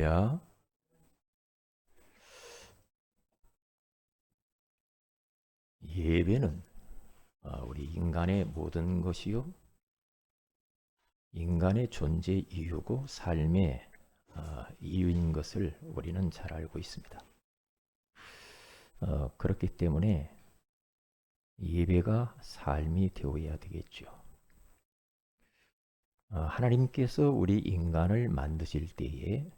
할렐루야. 예배는 우리 인간의 모든 것이요, 인간의 존재 이유고 삶의 이유인 것을 우리는 잘 알고 있습니다. 그렇기 때문에 예배가 삶이 되어야 되겠죠. 하나님께서 우리 인간을 만드실 때에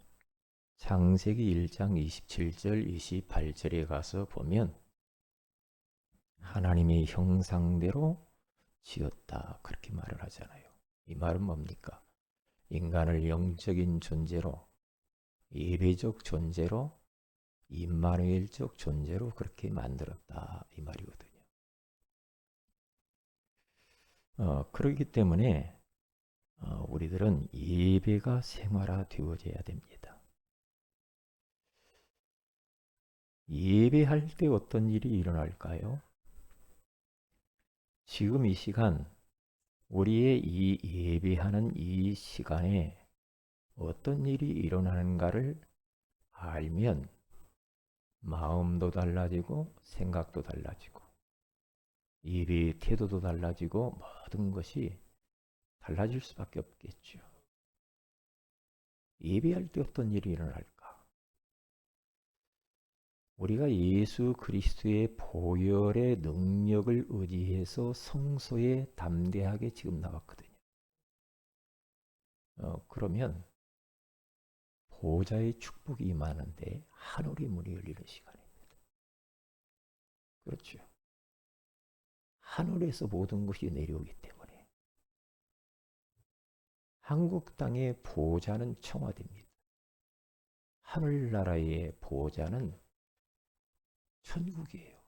창세기 1장 27절, 28절에 가서 보면 하나님의 형상대로 지었다, 그렇게 말을 하잖아요. 이 말은 뭡니까? 인간을 영적인 존재로, 예배적 존재로, 임마누엘적 존재로 그렇게 만들었다, 이 말이거든요. 그렇기 때문에 우리들은 예배가 생활화되어져야 됩니다. 예배할 때 어떤 일이 일어날까요? 지금 이 시간, 우리의 이 예배하는 이 시간에 어떤 일이 일어나는가를 알면 마음도 달라지고 생각도 달라지고 예배의 태도도 달라지고 모든 것이 달라질 수밖에 없겠죠. 예배할 때 어떤 일이 일어날까? 우리가 예수 그리스도의 보혈의 능력을 의지해서 성소에 담대하게 지금 나왔거든요. 그러면 보좌의 축복이 임하는데 하늘의 문이 열리는 시간입니다. 그렇죠. 하늘에서 모든 것이 내려오기 때문에 한국 땅의 보좌는 청와대입니다. 하늘나라의 보좌는 천국이에요.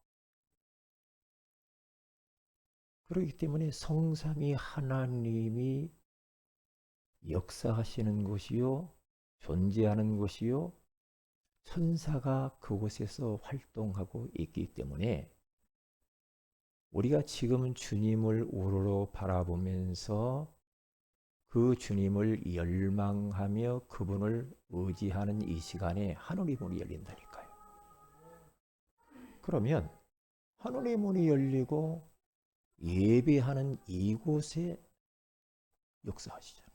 그렇기 때문에 성삼위 하나님이 역사하시는 곳이요, 존재하는 곳이요, 천사가 그곳에서 활동하고 있기 때문에 우리가 지금 주님을 우러러 바라보면서 그 주님을 열망하며 그분을 의지하는 이 시간에 하늘의 문이 열린다니까요. 그러면 하늘의 문이 열리고 예배하는 이곳에 역사하시잖아요.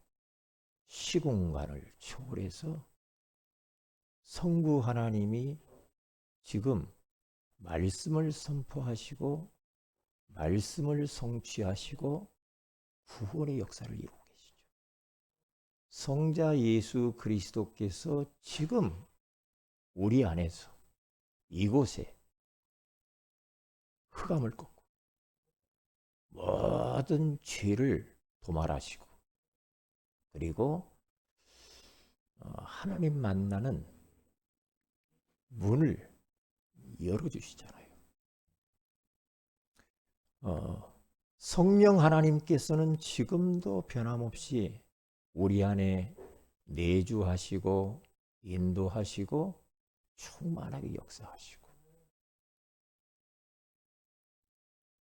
시공간을 초월해서 성부 하나님이 지금 말씀을 선포하시고 말씀을 성취하시고 구원의 역사를 이루고 계시죠. 성자 예수 그리스도께서 지금 우리 안에서 이곳에 흑암을 꺾고 모든 죄를 도말하시고 그리고 하나님 만나는 문을 열어주시잖아요. 성령 하나님께서는 지금도 변함없이 우리 안에 내주하시고 인도하시고 충만하게 역사하시고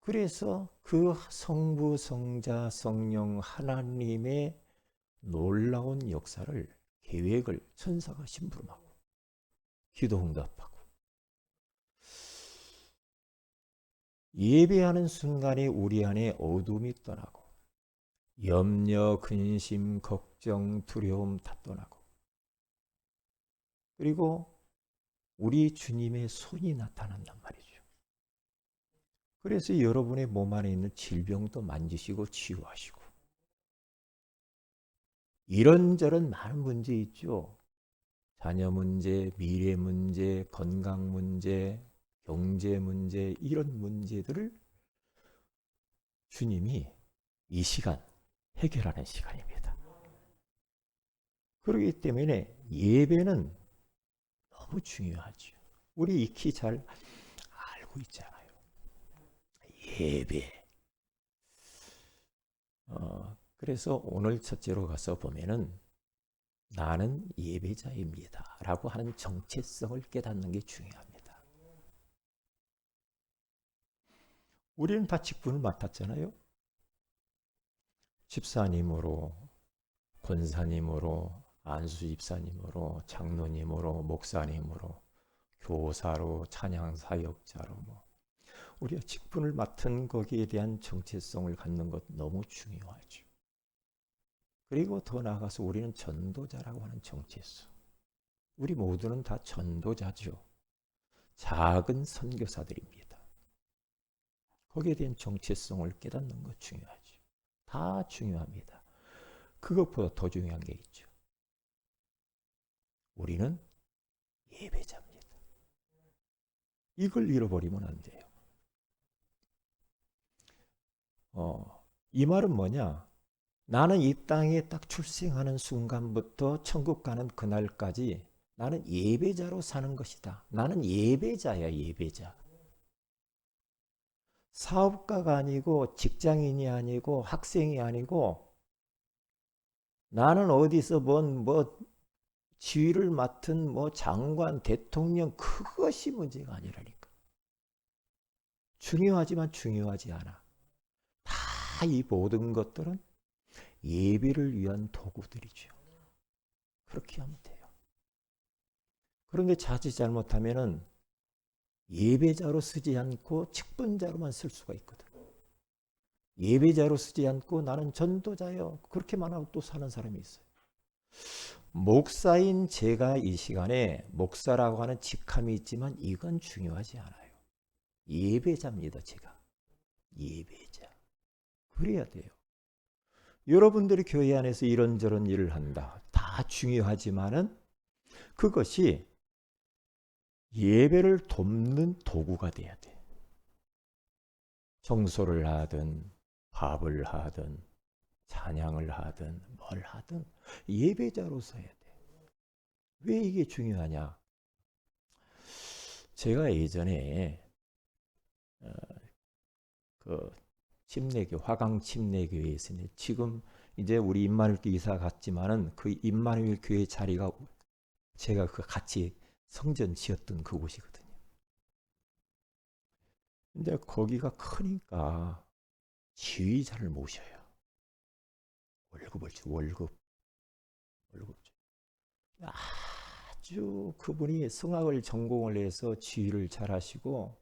그래서 그 성부 성자 성령 하나님의 놀라운 역사를 계획을 천사가 심부름하고 기도 응답하고 예배하는 순간에 우리 안에 어둠이 떠나고 염려, 근심, 걱정, 두려움 다 떠나고 그리고 우리 주님의 손이 나타난단 말이죠. 그래서 여러분의 몸 안에 있는 질병도 만지시고 치유하시고 이런저런 많은 문제 있죠. 자녀 문제, 미래 문제, 건강 문제, 경제 문제 이런 문제들을 주님이 이 시간 해결하는 시간입니다. 그렇기 때문에 예배는 너무 중요하죠. 우리 익히 잘 알고 있잖아요. 예배. 그래서 오늘 첫째로 가서 보면은 나는 예배자입니다 라고 하는 정체성을 깨닫는 게 중요합니다. 우리는 다 직분을 맡았잖아요. 집사님으로, 권사님으로, 안수 집사님으로, 장로님으로, 목사님으로, 교사로, 찬양 사역자로 우리가 직분을 맡은 거기에 대한 정체성을 갖는 것 너무 중요하죠. 그리고 더 나아가서 우리는 전도자라고 하는 정체성. 우리 모두는 다 전도자죠. 작은 선교사들입니다. 거기에 대한 정체성을 깨닫는 것 중요하죠. 다 중요합니다. 그것보다 더 중요한 게 있죠. 우리는 예배자입니다. 이걸 잃어버리면 안 돼요. 이 말은 뭐냐? 나는 이 땅에 딱 출생하는 순간부터 천국 가는 그날까지 나는 예배자로 사는 것이다. 나는 예배자야, 예배자. 사업가가 아니고 직장인이 아니고 학생이 아니고 나는 어디서 지위를 맡은 장관, 대통령 그것이 문제가 아니라니까. 중요하지만 중요하지 않아. 다 이 모든 것들은 예배를 위한 도구들이죠. 그렇게 하면 돼요. 그런데 자칫 잘못하면은 예배자로 쓰지 않고 직분자로만 쓸 수가 있거든. 예배자로 쓰지 않고 나는 전도자요. 그렇게만 하고 또 사는 사람이 있어요. 목사인 제가 이 시간에 목사라고 하는 직함이 있지만 이건 중요하지 않아요. 예배자입니다, 제가. 예배자. 그래야 돼요. 여러분들이 교회 안에서 이런저런 일을 한다. 다 중요하지만은 그것이 예배를 돕는 도구가 돼야 돼. 청소를 하든 밥을 하든 찬양을 하든 뭘 하든 예배자로서 해야 돼. 왜 이게 중요하냐? 제가 예전에 그 침례교, 화강 침례교회에 있으니 지금 이제 우리 임마누엘교회 이사 갔지만은 그 임마누엘 교회 자리가 제가 그 같이 성전 지었던 그곳이거든요. 근데 거기가 크니까 지휘자를 모셔요. 월급을 줘, 월급. 아주 그분이 성악을 전공을 해서 지휘를 잘 하시고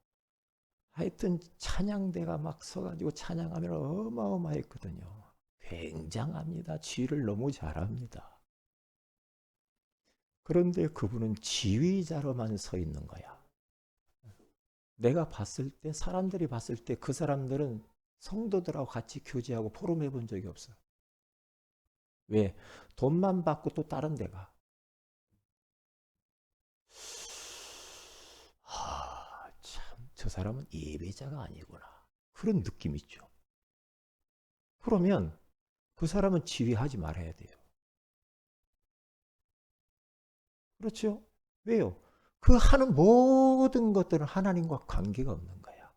하여튼 찬양대가 막 서가지고 찬양하면 어마어마했거든요. 굉장합니다. 지휘를 너무 잘합니다. 그런데 그분은 지휘자로만 서 있는 거야. 내가 봤을 때, 사람들이 봤을 때 그 사람들은 성도들하고 같이 교제하고 포럼해 본 적이 없어. 왜? 돈만 받고 또 다른 데 가. 참, 저 사람은 예배자가 아니구나. 그런 느낌이 있죠. 그러면 그 사람은 지휘하지 말아야 돼요. 그렇죠? 왜요? 그 하는 모든 것들은 하나님과 관계가 없는 거야.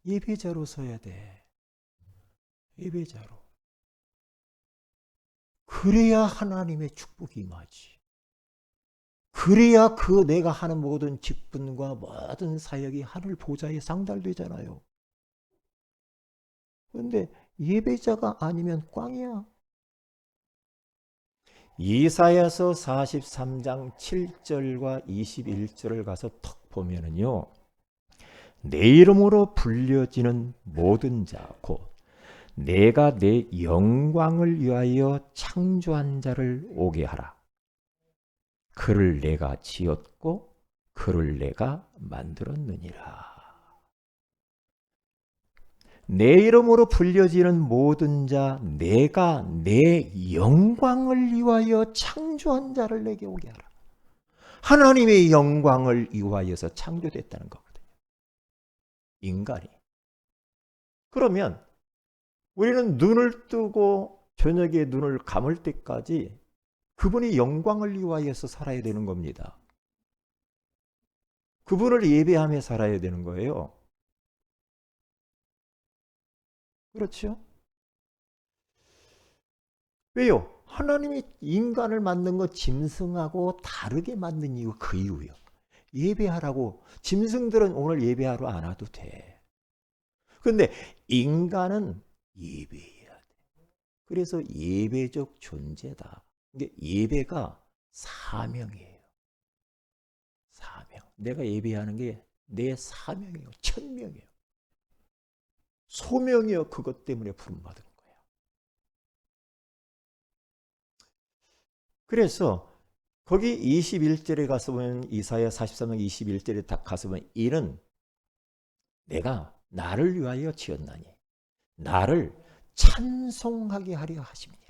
예배자로 서야 돼. 예배자로. 그래야 하나님의 축복이 임하지. 그래야 그 내가 하는 모든 직분과 모든 사역이 하늘 보좌에 상달되잖아요. 그런데 예배자가 아니면 꽝이야. 이사야서 43장 7절과 21절을 가서 턱 보면은요. 내 이름으로 불려지는 모든 자 곧 내가 내 영광을 위하여 창조한 자를 오게 하라. 그를 내가 지었고 그를 내가 만들었느니라. 내 이름으로 불려지는 모든 자, 내가 내 영광을 위하여 창조한 자를 내게 오게 하라. 하나님의 영광을 위하여서 창조됐다는 거거든요. 인간이. 그러면 우리는 눈을 뜨고 저녁에 눈을 감을 때까지 그분이 영광을 위하여서 살아야 되는 겁니다. 그분을 예배하며 살아야 되는 거예요. 그렇죠? 왜요? 하나님이 인간을 만든 거 짐승하고 다르게 만든 이유 그 이유예요. 예배하라고. 짐승들은 오늘 예배하러 안 와도 돼. 그런데 인간은 예배해야 돼. 그래서 예배적 존재다. 이게 예배가 사명이에요. 사명. 내가 예배하는 게 내 사명이에요. 천명이에요. 소명이요. 그것 때문에 부름받은 거예요. 그래서 거기 21절에 가서 보면 이사야 43장 21절에 딱 가서 보면 이는 내가 나를 위하여 지었나니 나를 찬송하게 하려 하심이니라.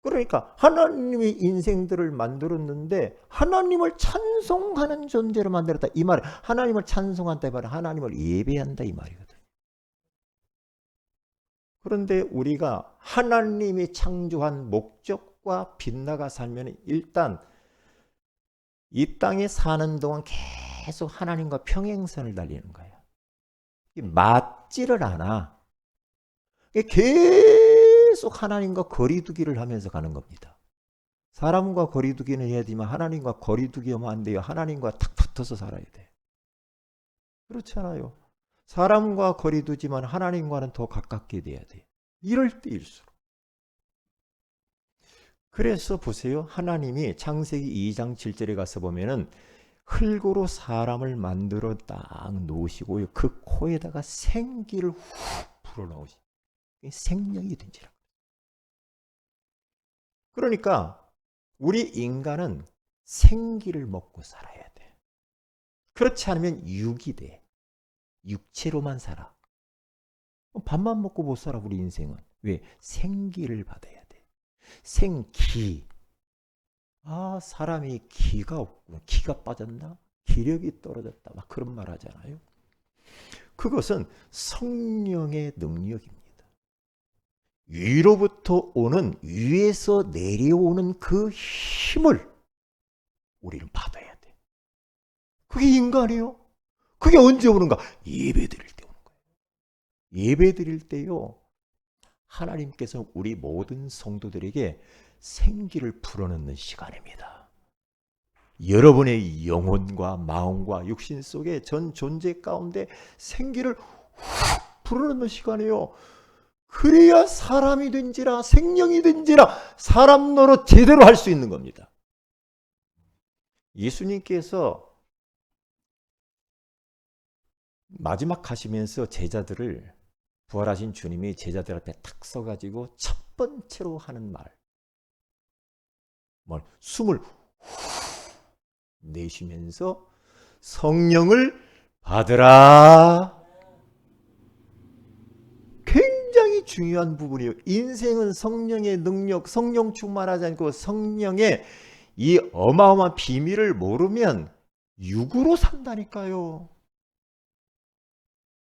그러니까 하나님이 인생들을 만들었는데 하나님을 찬송하는 존재로 만들었다. 이 말은 하나님을 찬송한다 이 말은 하나님을 예배한다 이 말이거든. 그런데 우리가 하나님이 창조한 목적과 빗나가 살면 일단 이 땅에 사는 동안 계속 하나님과 평행선을 달리는 거예요. 맞지를 않아. 계속 하나님과 거리두기를 하면서 가는 겁니다. 사람과 거리두기는 해야 되지만 하나님과 거리두기 하면 안 돼요. 하나님과 탁 붙어서 살아야 돼. 그렇잖아요. 사람과 거리두지만 하나님과는 더 가깝게 돼야 돼. 이럴 때일수록. 그래서 보세요. 하나님이 창세기 2장 7절에 가서 보면은 흙으로 사람을 만들어 딱 놓으시고 그 코에다가 생기를 훅 불어넣으시. 생명이 된지라. 그러니까 우리 인간은 생기를 먹고 살아야 돼. 그렇지 않으면 육이 돼. 육체로만 살아. 밥만 먹고 못 살아 우리 인생은. 왜? 생기를 받아야 돼. 생기. 아, 사람이 기가 없고 기가 빠졌나? 기력이 떨어졌다. 막 그런 말 하잖아요. 그것은 성령의 능력입니다. 위로부터 오는, 위에서 내려오는 그 힘을 우리는 받아야 돼. 그게 인간이에요. 그게 언제 오는가? 예배 드릴 때 오는 거예요. 예배 드릴 때요, 하나님께서 우리 모든 성도들에게 생기를 불어넣는 시간입니다. 여러분의 영혼과 마음과 육신 속에 전 존재 가운데 생기를 훅 불어넣는 시간이에요. 그래야 사람이 된지라 생명이 된지라 사람 노릇 제대로 할 수 있는 겁니다. 예수님께서 마지막 가시면서 제자들을, 부활하신 주님이 제자들 앞에 탁 서가지고 첫 번째로 하는 말, 숨을 후 내쉬면서 성령을 받으라. 굉장히 중요한 부분이에요. 인생은 성령의 능력, 성령 충만하지 않고 성령의 이 어마어마한 비밀을 모르면 육으로 산다니까요.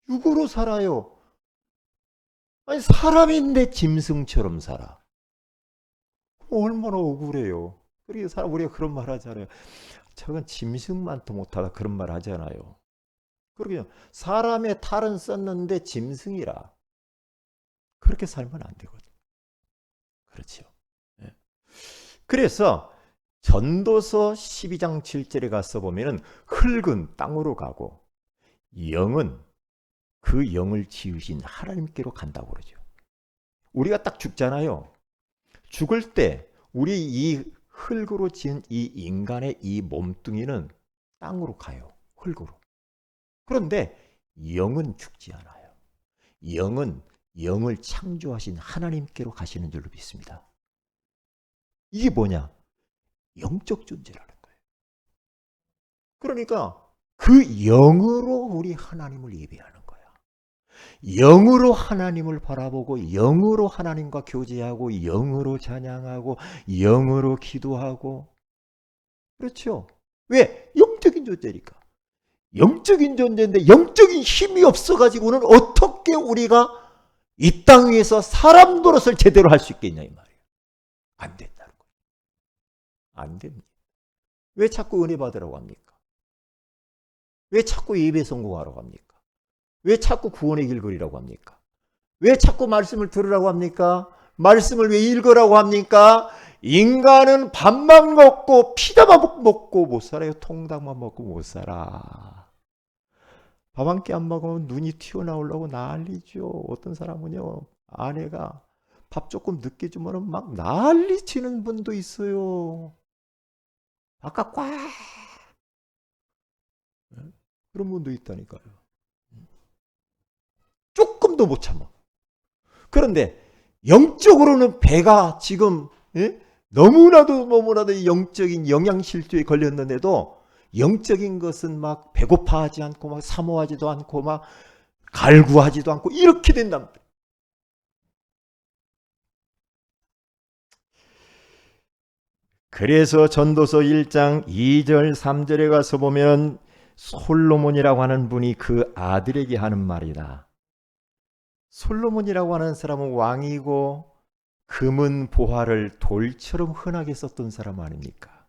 육으로 살아요. 아니, 사람인데 짐승처럼 살아. 얼마나 억울해요. 그래서 우리가 그런 말 하잖아요. 저건 짐승만도 못하다 그런 말 하잖아요. 그러게요. 사람의 탈은 썼는데 짐승이라. 그렇게 살면 안 되거든. 그렇죠. 네. 그래서 전도서 12장 7절에 가서 보면은 흙은 땅으로 가고 영은 그 영을 지으신 하나님께로 간다고 그러죠. 우리가 딱 죽잖아요. 죽을 때 우리 이 흙으로 지은 이 인간의 이 몸뚱이는 땅으로 가요. 흙으로. 그런데 영은 죽지 않아요. 영은 영을 창조하신 하나님께로 가시는 줄로 믿습니다. 이게 뭐냐? 영적 존재라는 거예요. 그러니까 그 영으로 우리 하나님을 예배하는 거야. 영으로 하나님을 바라보고 영으로 하나님과 교제하고 영으로 찬양하고 영으로 기도하고. 그렇죠? 왜? 영적인 존재니까. 영적인 존재인데 영적인 힘이 없어가지고는 어떻게 우리가 이 땅 위에서 사람 노릇을 제대로 할 수 있겠냐 이 말이에요. 안 된다는 거예요. 안 됩니다. 왜 자꾸 은혜 받으라고 합니까? 왜 자꾸 예배 성공하라고 합니까? 왜 자꾸 구원의 길 걸으라고 합니까? 왜 자꾸 말씀을 들으라고 합니까? 말씀을 왜 읽으라고 합니까? 인간은 밥만 먹고 피자만 먹고 못 살아요. 통닭만 먹고 못 살아. 밥 한 끼 안 먹으면 눈이 튀어나오려고 난리죠. 어떤 사람은요, 아내가 밥 조금 늦게 주면은 막 난리 치는 분도 있어요. 아까 꽉 그런 분도 있다니까요. 조금도 못 참아. 그런데 영적으로는 배가 지금 너무나도 영적인 영양실조에 걸렸는데도 영적인 것은 막 배고파하지 않고 막 사모하지도 않고 막 갈구하지도 않고 이렇게 된단 말이에요. 그래서 전도서 1장 2절 3절에 가서 보면 솔로몬이라고 하는 분이 그 아들에게 하는 말이다. 솔로몬이라고 하는 사람은 왕이고 금은 보화를 돌처럼 흔하게 썼던 사람 아닙니까?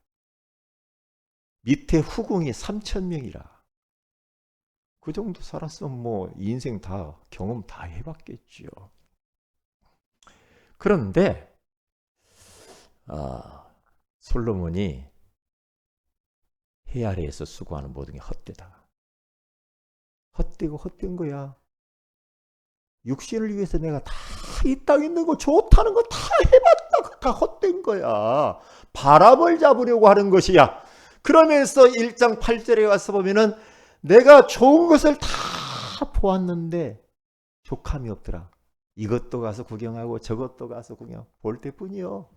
밑에 후궁이 3,000명이라. 그 정도 살았으면 뭐 인생 다 경험 다 해봤겠죠. 그런데 솔로몬이 해 아래에서 수고하는 모든 게 헛되다. 헛되고 헛된 거야. 육신을 위해서 내가 다 이 땅에 있는 거 좋다는 거 다 해봤다. 다 헛된 거야. 바람을 잡으려고 하는 것이야. 그러면서 1장 8절에 가서 보면은 내가 좋은 것을 다 보았는데 족함이 없더라. 이것도 가서 구경하고 저것도 가서 구경 볼 때뿐이요.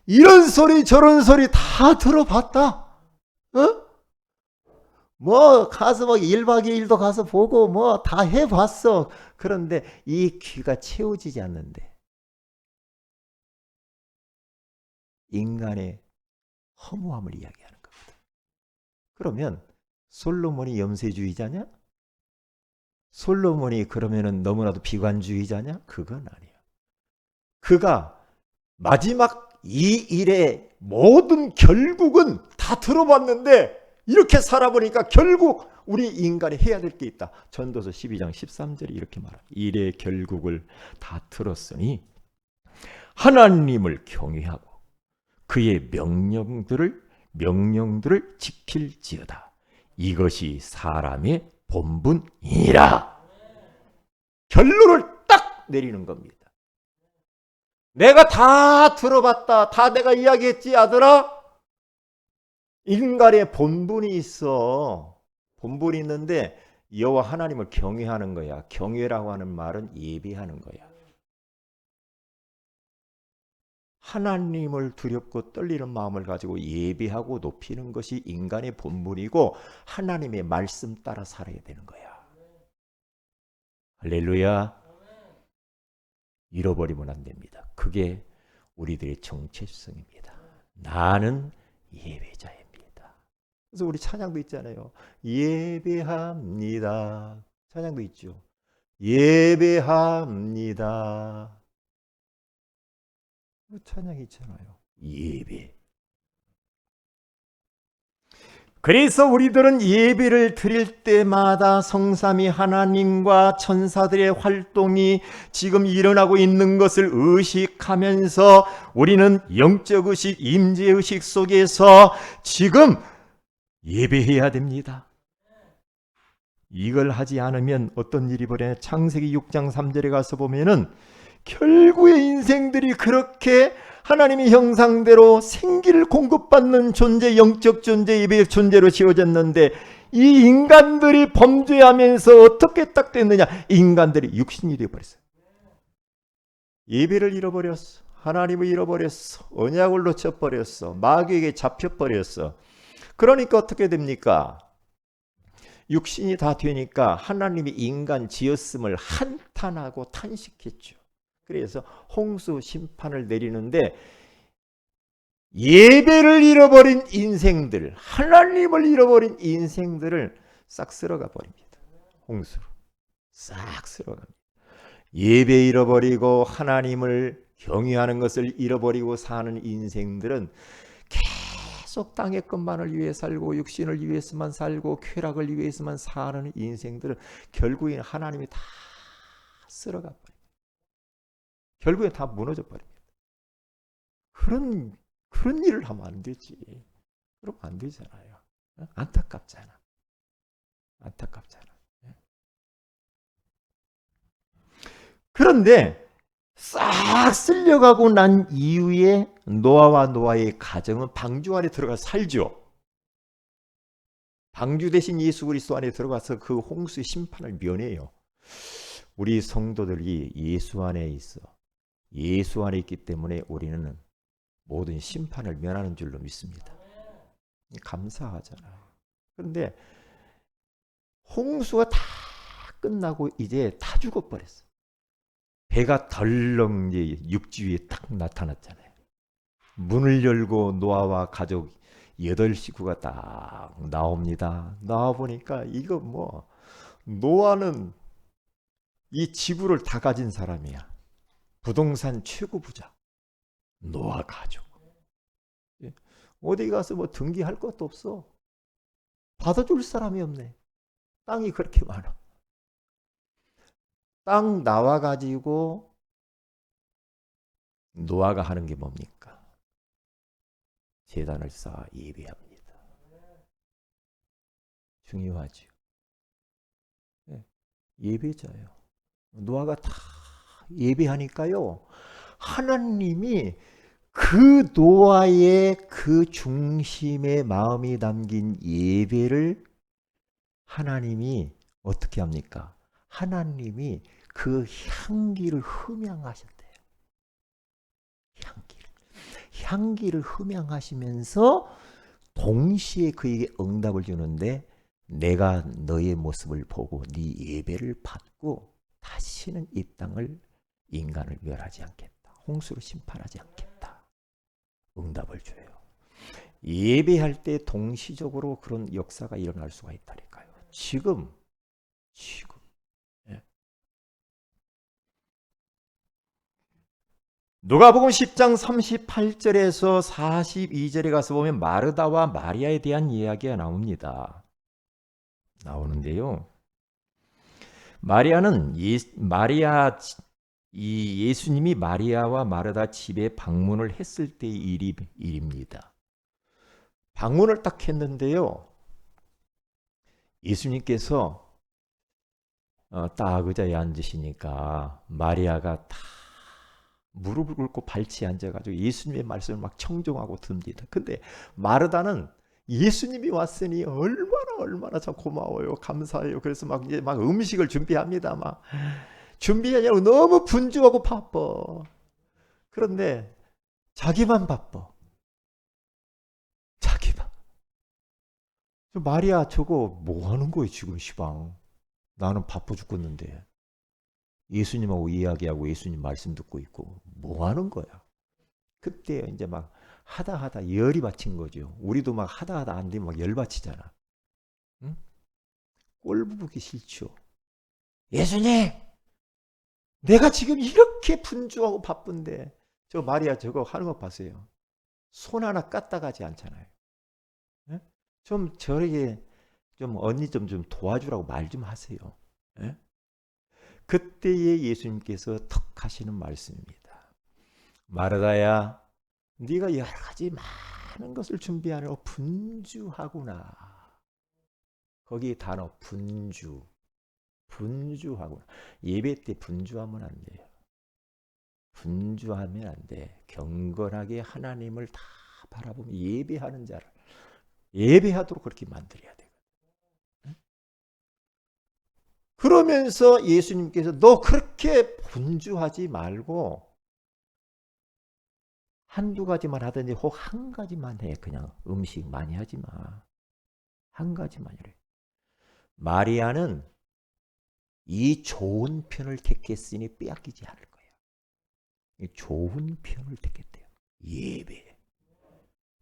이런 소리 저런 소리 다 들어봤다. 어? 뭐 가서 뭐 1박 2일도 가서 보고 뭐 다 해봤어. 그런데 이 귀가 채워지지 않는데 인간의 허무함을 이야기하는 겁니다. 그러면 솔로몬이 염세주의자냐? 솔로몬이 그러면은 너무나도 비관주의자냐? 그건 아니야. 그가 마지막 이 일의 모든 결국은 다 들어봤는데 이렇게 살아보니까 결국 우리 인간이 해야 될 게 있다. 전도서 12장 13절이 이렇게 말합니다. 일의 결국을 다 들었으니 하나님을 경외하고 그의 명령들을 지킬지어다. 이것이 사람의 본분이라. 결론을 딱 내리는 겁니다. 내가 다 들어봤다. 다 내가 이야기했지 아들아. 인간의 본분이 있어. 본분이 있는데 여호와 하나님을 경외하는 거야. 경외라고 하는 말은 예배하는 거야. 하나님을 두렵고 떨리는 마음을 가지고 예배하고 높이는 것이 인간의 본분이고 하나님의 말씀 따라 살아야 되는 거야. 할렐루야. 잃어버리면 안 됩니다. 그게 우리들의 정체성입니다. 나는 예배자입니다. 그래서 우리 찬양도 있잖아요. 예배합니다. 찬양도 있죠. 예배합니다. 찬양이 있잖아요. 예배. 그래서 우리들은 예배를 드릴 때마다 성삼위 하나님과 천사들의 활동이 지금 일어나고 있는 것을 의식하면서 우리는 영적 의식, 임재 의식 속에서 지금 예배해야 됩니다. 이걸 하지 않으면 어떤 일이 벌어요? 창세기 6장 3절에 가서 보면은 결국의 인생들이 그렇게 하나님의 형상대로 생기를 공급받는 존재, 영적 존재, 예배의 존재로 지어졌는데 이 인간들이 범죄하면서 어떻게 딱 됐느냐? 인간들이 육신이 되어버렸어요. 예배를 잃어버렸어. 하나님을 잃어버렸어. 언약을 놓쳐버렸어. 마귀에게 잡혀버렸어. 그러니까 어떻게 됩니까? 육신이 다 되니까 하나님이 인간 지었음을 한탄하고 탄식했죠. 그래서 홍수 심판을 내리는데 예배를 잃어버린 인생들, 하나님을 잃어버린 인생들을 싹 쓸어가 버립니다. 홍수로 싹 쓸어갑니다. 예배 잃어버리고 하나님을 경외하는 것을 잃어버리고 사는 인생들은 계속 땅의 것만을 위해 살고 육신을 위해서만 살고 쾌락을 위해서만 사는 인생들은 결국엔 하나님이 다 쓸어가 버립니다. 결국에 다 무너져 버립니다. 그런 일을 하면 안 되지. 그러면 안 되잖아요. 안타깝잖아. 그런데 싹 쓸려가고 난 이후에 노아와 노아의 가정은 방주 안에 들어가 살죠. 방주 대신 예수 그리스도 안에 들어가서 그 홍수의 심판을 면해요. 우리 성도들이 예수 안에 있어. 예수 안에 있기 때문에 우리는 모든 심판을 면하는 줄로 믿습니다. 감사하잖아요. 그런데 홍수가 다 끝나고 이제 다 죽어버렸어. 배가 덜렁 이제 육지 위에 딱 나타났잖아요. 문을 열고 노아와 가족 8식구가 딱 나옵니다. 나와 보니까 이거 뭐 노아는 이 지구를 다 가진 사람이야. 부동산 최고 부자. 노아 가족. 어디 가서 뭐 등기할 것도 없어. 받아줄 사람이 없네. 땅이 그렇게 많아. 땅 나와가지고 노아가 하는 게 뭡니까? 제단을 쌓아 예배합니다. 중요하죠. 예배자예요. 노아가 다 예배하니까요. 하나님이 그 노아의 그 중심에 마음이 담긴 예배를 하나님이 어떻게 합니까? 하나님이 그 향기를 흠양하셨대요. 향기를 흠양하시면서 동시에 그에게 응답을 주는데 내가 너의 모습을 보고 네 예배를 받고 다시는 이 땅을 인간을 멸하지 않겠다. 홍수로 심판하지 않겠다. 응답을 줘요. 예배할 때 동시적으로 그런 역사가 일어날 수가 있다니까요. 지금 누가복음 10장 38절에서 42절에 가서 보면 마르다와 마리아에 대한 이야기가 나오는데요. 마리아는 예수님이 마리아와 마르다 집에 방문을 했을 때의 일입니다. 방문을 딱 했는데요. 예수님께서 딱 의자에 앉으시니까 마리아가 다 무릎을 꿇고 발치에 앉아가지고 예수님의 말씀을 막 청종하고 듭니다. 근데 마르다는 예수님이 왔으니 얼마나 참 고마워요, 감사해요. 그래서 막 이제 막 음식을 준비합니다. 막 준비하냐고 너무 분주하고 바빠. 그런데 자기만 바빠. 자기만. 마리아 저거 뭐 하는 거예요 지금 시방? 나는 바빠 죽겠는데. 예수님하고 이야기하고 예수님 말씀 듣고 있고 뭐 하는 거야? 그때 이제 막 하다 열이 받친 거죠. 우리도 막 하다 안 되면 막 열 받치잖아. 응? 꼴 보기 싫죠. 예수님, 내가 지금 이렇게 분주하고 바쁜데 저 마리아 저거 하는 거 봤어요. 손 하나 까딱 가지 않잖아요. 응? 좀 저에게 좀 언니 좀 도와주라고 말 좀 하세요. 응? 그때에 예수님께서 턱 하시는 말씀입니다. 마르다야, 네가 여러 가지 많은 것을 준비하느라 분주하구나. 거기 단어 분주하구나. 예배 때 분주하면 안 돼요. 분주하면 안 돼. 경건하게 하나님을 다 바라보며 예배하는 자를 예배하도록 그렇게 만들어야 돼. 그러면서 예수님께서 너 그렇게 분주하지 말고 한두 가지만 하든지 혹 한 가지만 해. 그냥 음식 많이 하지 마. 한 가지만 이래. 마리아는 이 좋은 편을 택했으니 빼앗기지 않을 거예요. 이 좋은 편을 택했대요. 예배.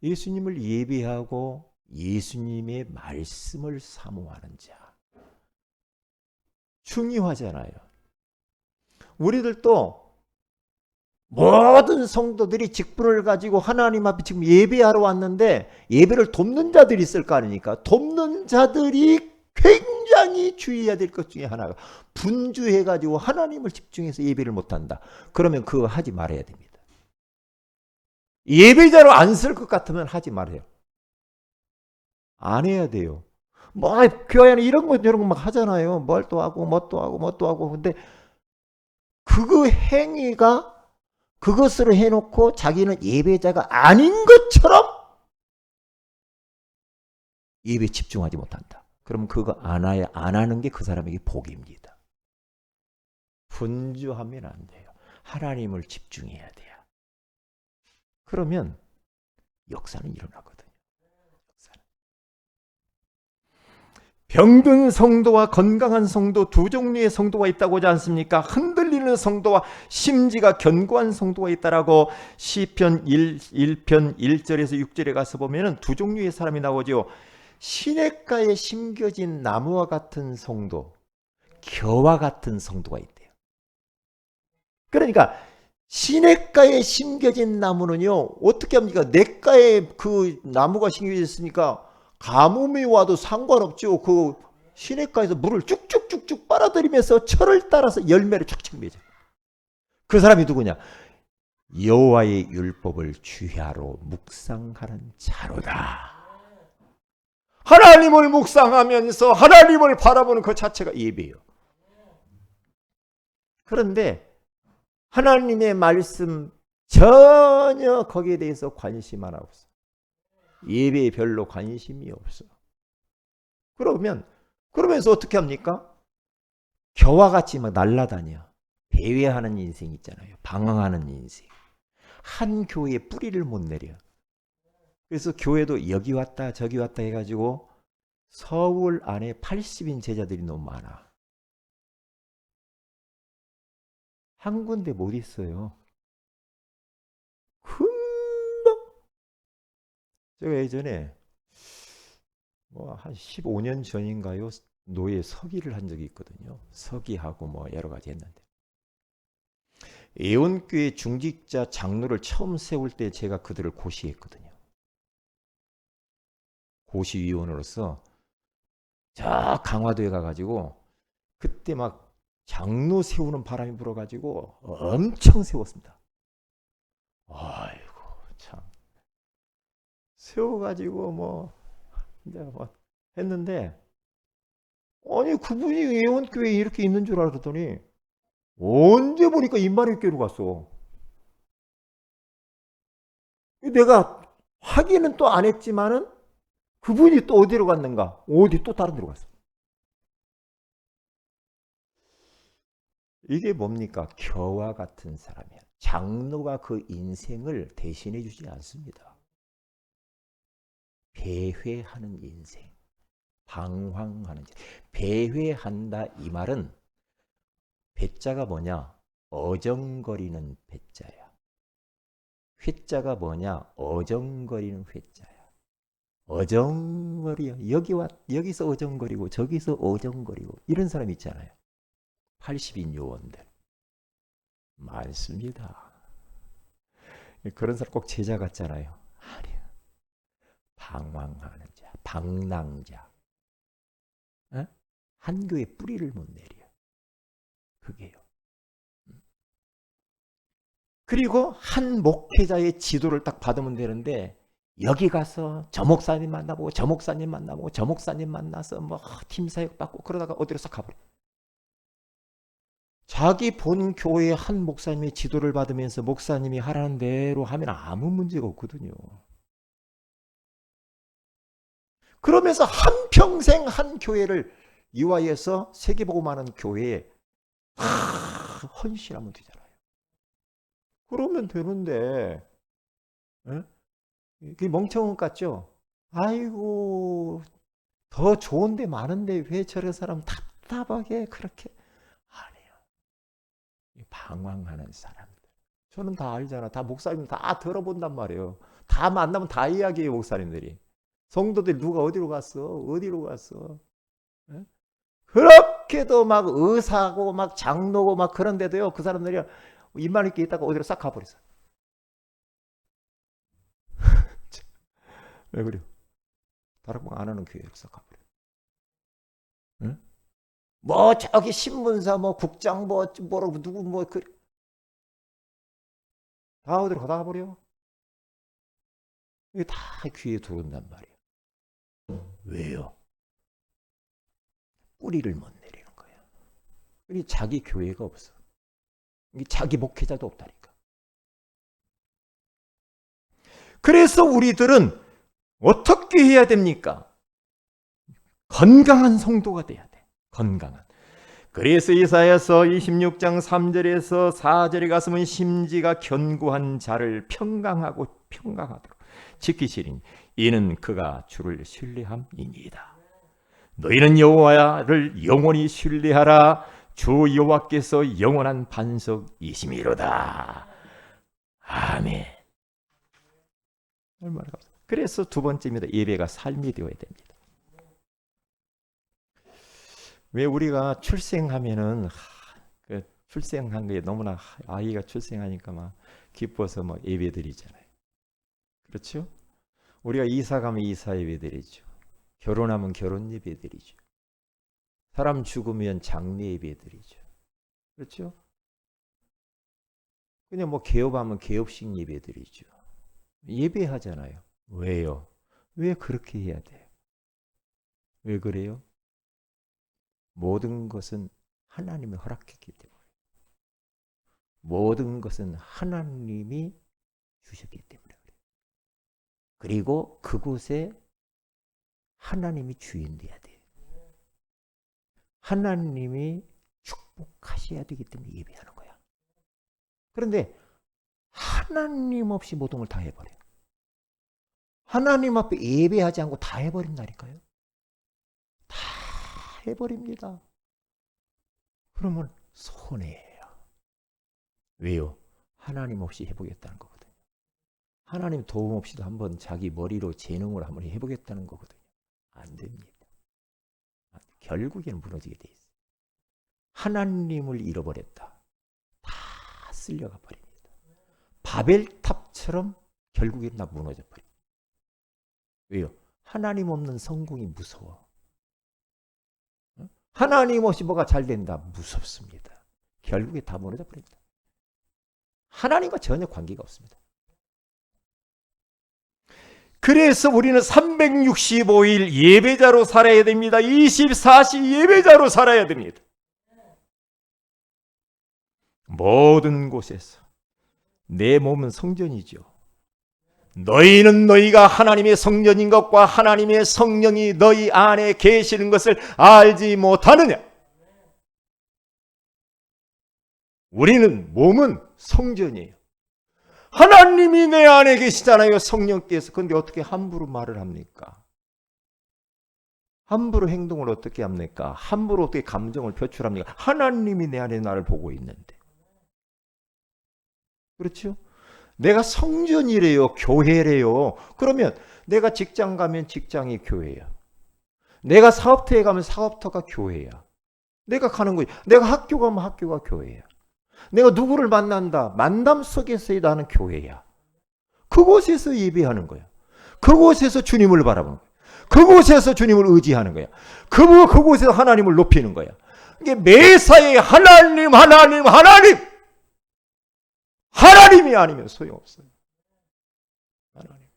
예수님을 예배하고 예수님의 말씀을 사모하는 자. 중요하잖아요. 우리들도 모든 성도들이 직분을 가지고 하나님 앞에 지금 예배하러 왔는데 예배를 돕는 자들이 있을 거 아닙니까? 돕는 자들이 굉장히 주의해야 될 것 중에 하나가 분주해가지고 하나님을 집중해서 예배를 못한다. 그러면 그거 하지 말아야 됩니다. 예배자로 안 쓸 것 같으면 하지 말아요. 안 해야 돼요. 뭐 교회 안에 이런 거 저런 거 막 하잖아요. 뭘 또 하고 뭣도 하고 근데 그 행위가 그것으로 해놓고 자기는 예배자가 아닌 것처럼 예배에 집중하지 못한다. 그럼 그거 안 하는 게 그 사람에게 복입니다. 분주하면 안 돼요. 하나님을 집중해야 돼요. 그러면 역사는 일어나거든요. 역사는. 병든 성도와 건강한 성도 두 종류의 성도가 있다고 하지 않습니까? 흔들리는 성도와 심지가 견고한 성도가 있다라고 시편 1편 1절에서 6절에 가서 보면은 두 종류의 사람이 나오죠. 시냇가에 심겨진 나무와 같은 성도, 겨와 같은 성도가 있대요. 그러니까 시냇가에 심겨진 나무는요, 어떻게 합니까? 냇가에 그 나무가 심겨졌으니까 가뭄이 와도 상관없죠. 그 시냇가에서 물을 쭉쭉쭉쭉 빨아들이면서 철을 따라서 열매를 쫙쫙 맺어요. 그 사람이 누구냐? 여호와의 율법을 주야로 묵상하는 자로다. 하나님을 묵상하면서 하나님을 바라보는 그 자체가 예배예요. 그런데 하나님의 말씀 전혀 거기에 대해서 관심 하나 없어. 예배에 별로 관심이 없어. 그러면서 어떻게 합니까? 겨와 같이 막 날아다녀. 배회하는 인생 있잖아요. 방황하는 인생. 한 교회에 뿌리를 못 내려. 그래서 교회도 여기 왔다 저기 왔다 해가지고 서울 안에 80인 제자들이 너무 많아. 한 군데 못 있어요. 금방. 제가 예전에 뭐 한 15년 전인가요? 노예 서기를 한 적이 있거든요. 서기하고 뭐 여러 가지 했는데. 예원교회 중직자 장로를 처음 세울 때 제가 그들을 고시했거든요. 고시위원으로서 저 강화도에 가가지고 그때 막 장로 세우는 바람이 불어가지고 엄청 세웠습니다. 아이고 참 세워가지고 뭐 이제 뭐 했는데 아니 그분이 예원교회에 이렇게 있는 줄 알았더니 언제 보니까 임마누엘교회로 갔어. 내가 확인은 또 안 했지만은 그분이 또 어디로 갔는가? 어디 또 다른 데로 갔어. 이게 뭡니까? 겨와 같은 사람이야. 장로가 그 인생을 대신해 주지 않습니다. 배회하는 인생, 방황하는 인생. 배회한다 이 말은 배자가 뭐냐? 어정거리는 배자야. 회자가 뭐냐? 어정거리는 회자야. 어정거려. 여기서 어정거리고 저기서 어정거리고 이런 사람 있잖아요. 80인 요원들 많습니다. 그런 사람 꼭 제자 같잖아요. 아니야. 방황하는 자, 방랑자. 어? 한 교회 뿌리를 못 내려. 그게요. 그리고 한 목회자의 지도를 딱 받으면 되는데 여기 가서 저 목사님 만나보고 저 목사님 만나보고 저 목사님 만나서 뭐 팀사역 받고 그러다가 어디로 싹 가버려. 자기 본 교회의 한 목사님의 지도를 받으면서 목사님이 하라는 대로 하면 아무 문제가 없거든요. 그러면서 한평생 한 교회를 이화해서 세계보고만한 교회에 다 헌신하면 되잖아요. 그러면 되는데 그게 멍청한 것 같죠? 아이고 더 좋은 데 많은데 왜 저런 사람 답답하게 그렇게 아니에요. 방황하는 사람들. 저는 다 알잖아. 다 목사님 다 들어본단 말이에요. 다 만나면 다 이야기해요, 목사님들이. 성도들 누가 어디로 갔어? 어디로 갔어? 에? 그렇게도 막 의사고 막 장로고 막 그런데도요. 그 사람들이 입만 있게 있다가 어디로 싹 가버렸어. 왜 그래요? 다락방 안 하는 교회로 싹 가버려. 응? 뭐 저기 신문사 뭐 국장 뭐라고 누구 뭐 그 다 어디로 가다 버려. 이게 다 귀에 들어온단 말이에요. 왜요? 뿌리를 못 내리는 거예요. 그리고 자기 교회가 없어. 자기 목회자도 없다니까. 그래서 우리들은 어떻게 해야 됩니까? 건강한 성도가 돼야 돼. 건강한. 그래서 이사야서 26장 3절에서 4절에 가서는 심지가 견고한 자를 평강하도록 지키시리니 이는 그가 주를 신뢰함이니이다. 너희는 여호와를 영원히 신뢰하라. 주 여호와께서 영원한 반석이심이로다. 아멘. 얼마나 감사합니다. 그래서 두 번째입니다. 예배가 삶이 되어야 됩니다. 왜 우리가 출생하면은 출생한 게 너무나 아이가 출생하니까 막 기뻐서 막 예배 드리잖아요. 그렇죠? 우리가 이사 가면 이사 예배 드리죠. 결혼하면 결혼 예배 드리죠. 사람 죽으면 장례 예배 드리죠. 그렇죠? 그냥 뭐 개업하면 개업식 예배 드리죠. 예배하잖아요. 왜요? 왜 그렇게 해야 돼요? 왜 그래요? 모든 것은 하나님이 허락했기 때문에. 모든 것은 하나님이 주셨기 때문에. 그리고 그곳에 하나님이 주인 돼야 돼요. 하나님이 축복하셔야 되기 때문에 예배하는 거야. 그런데 하나님 없이 모든 걸 다 해버려요. 하나님 앞에 예배하지 않고 다 해버린다니까요. 다 해버립니다. 그러면 손해예요. 왜요? 하나님 없이 해보겠다는 거거든요. 하나님 도움 없이도 한번 자기 머리로 재능으로 한번 해보겠다는 거거든요. 안 됩니다. 결국에는 무너지게 돼 있어요. 하나님을 잃어버렸다. 다 쓸려가 버립니다. 바벨탑처럼 결국에는 다 무너져 버립니다. 왜요? 하나님 없는 성공이 무서워. 하나님 없이 뭐가 잘 된다. 무섭습니다. 결국에 다 무너져 버립니다. 하나님과 전혀 관계가 없습니다. 그래서 우리는 365일 예배자로 살아야 됩니다. 24시 예배자로 살아야 됩니다. 모든 곳에서 내 몸은 성전이죠. 너희는 너희가 하나님의 성전인 것과 하나님의 성령이 너희 안에 계시는 것을 알지 못하느냐? 우리는 몸은 성전이에요. 하나님이 내 안에 계시잖아요. 성령께서. 그런데 어떻게 함부로 말을 합니까? 함부로 행동을 어떻게 합니까? 함부로 어떻게 감정을 표출합니까? 하나님이 내 안에 나를 보고 있는데. 그렇죠? 내가 성전이래요. 교회래요. 그러면 내가 직장 가면 직장이 교회야. 내가 사업터에 가면 사업터가 교회야. 내가 가는 거지. 내가 학교 가면 학교가 교회야. 내가 누구를 만난다. 만남 속에서의 나는 교회야. 그곳에서 예배하는 거야. 그곳에서 주님을 바라보는 거야. 그곳에서 주님을 의지하는 거야. 그곳에서 하나님을 높이는 거야. 이게 매사에 하나님, 하나님, 하나님! 하나님이 아니면 소용없어요. 하나님.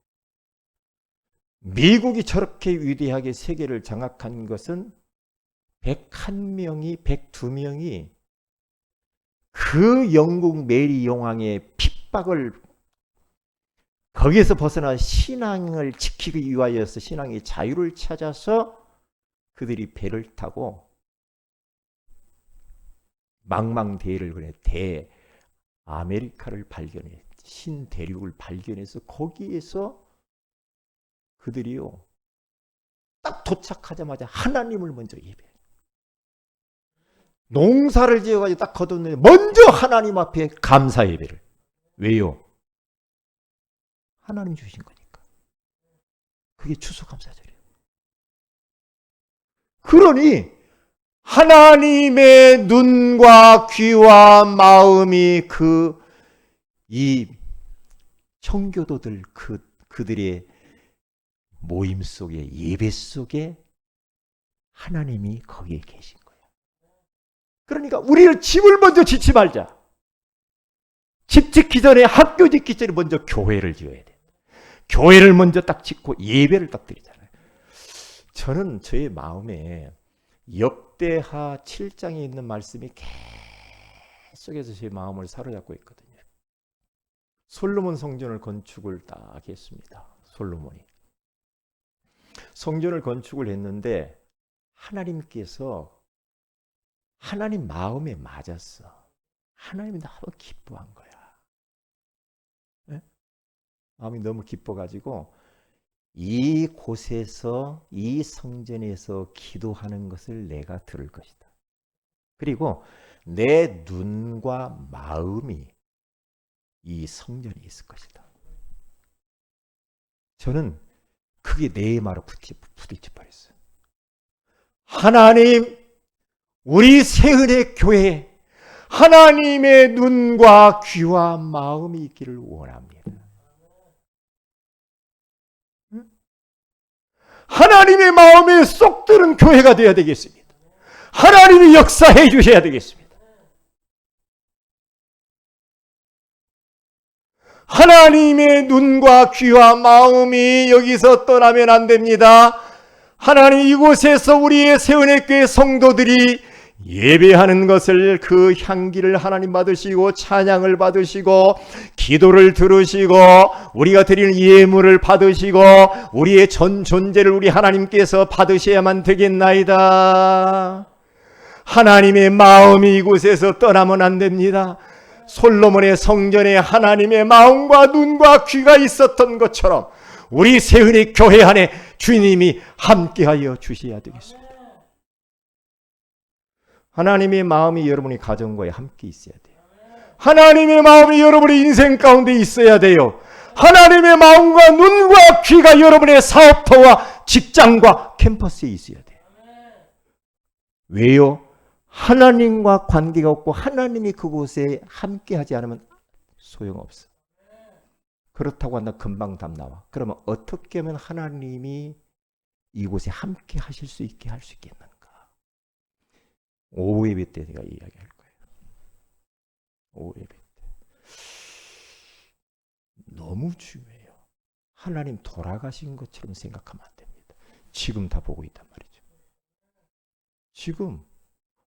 미국이 저렇게 위대하게 세계를 장악한 것은 101명이, 102명이 그 영국 메리 용왕의 핍박을 거기에서 벗어나 신앙을 지키기 위하여서 신앙의 자유를 찾아서 그들이 배를 타고 망망대해를 그래 아메리카를 발견해 신대륙을 발견해서 거기에서 그들이요 딱 도착하자마자 하나님을 먼저 예배해요. 농사를 지어가지고 딱 거뒀는데 먼저 하나님 앞에 감사 예배를. 왜요? 하나님 주신 거니까. 그게 추수감사절이에요. 그러니 하나님의 눈과 귀와 마음이 이 청교도들 그들의 모임 속에 예배 속에 하나님이 거기에 계신 거예요. 그러니까 우리를 집을 먼저 짓지 말자. 집 짓기 전에 학교 짓기 전에 먼저 교회를 지어야 돼. 교회를 먼저 딱 짓고 예배를 딱 드리잖아요. 저는 저의 마음에 역대하 7장에 있는 말씀이 속에서 제 마음을 사로잡고 있거든요. 솔로몬 성전을 건축을 딱 했습니다. 솔로몬이. 성전을 건축을 했는데 하나님께서 하나님 마음에 맞았어. 하나님이 너무 기뻐한 거야. 네? 마음이 너무 기뻐가지고 이 곳에서 이 성전에서 기도하는 것을 내가 들을 것이다. 그리고 내 눈과 마음이 이 성전에 있을 것이다. 저는 그게 내 말에 부딪혀 버렸어요. 하나님, 우리 새은의 교회에 하나님의 눈과 귀와 마음이 있기를 원합니다. 하나님의 마음에 쏙 드는 교회가 되어야 되겠습니다. 하나님이 역사해 주셔야 되겠습니다. 하나님의 눈과 귀와 마음이 여기서 떠나면 안 됩니다. 하나님, 이곳에서 우리의 새은의 교회 성도들이 예배하는 것을, 그 향기를 하나님 받으시고 찬양을 받으시고 기도를 들으시고 우리가 드리는 예물을 받으시고 우리의 전 존재를 우리 하나님께서 받으셔야만 되겠나이다. 하나님의 마음이 이곳에서 떠나면 안 됩니다. 솔로몬의 성전에 하나님의 마음과 눈과 귀가 있었던 것처럼 우리 새은의 교회 안에 주님이 함께하여 주셔야 되겠습니다. 하나님의 마음이 여러분의 가정과에 함께 있어야 돼요. 하나님의 마음이 여러분의 인생 가운데 있어야 돼요. 하나님의 마음과 눈과 귀가 여러분의 사업터와 직장과 캠퍼스에 있어야 돼요. 왜요? 하나님과 관계가 없고 하나님이 그곳에 함께하지 않으면 소용없어. 그렇다고 한다 금방 답 나와. 그러면 어떻게 하면 하나님이 이곳에 함께 하실 수 있게 할 수 있겠는가? 오후 예배 때 내가 이야기할 거예요. 오후 예배 때. 너무 중요해요. 하나님 돌아가신 것처럼 생각하면 안 됩니다. 지금 다 보고 있단 말이죠. 지금